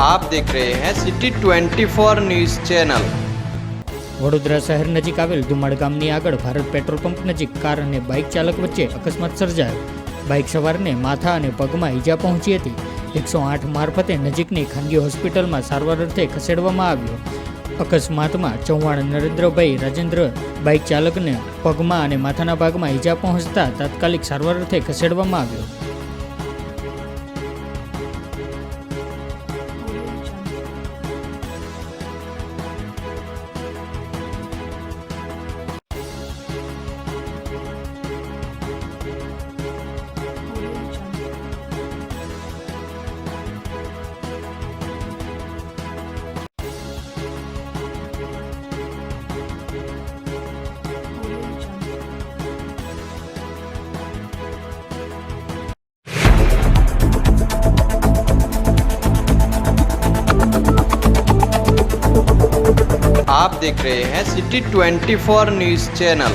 आप देख रहे हैं सिटी 24 न्यूज़ चैनल। વડોદરા શહેર નજીક આવેલ ધુમાડ ગામની આગળ ભારત પેટ્રોલ પંપ નજીક કાર અને બાઇક ચાલક વચ્ચે અકસ્માત સર્જાયો। બાઇક સવારને માથા અને પગમાં ઈજા પહોંચી હતી। 108 મારફતે નજીકની ખાનગી હોસ્પિટલમાં સારવાર અર્થે ખસેડવામાં આવ્યો। અકસ્માતમાં ચૌહાણ નરેન્દ્રભાઈ રાજેન્દ્ર બાઇક ચાલકને પગમાં અને માથાના ભાગમાં ઈજા પહોંચતા તાત્કાલિક સારવાર અર્થે ખસેડવામાં આવ્યો। आप देख रहे हैं सिटी 24 न्यूज़ चैनल।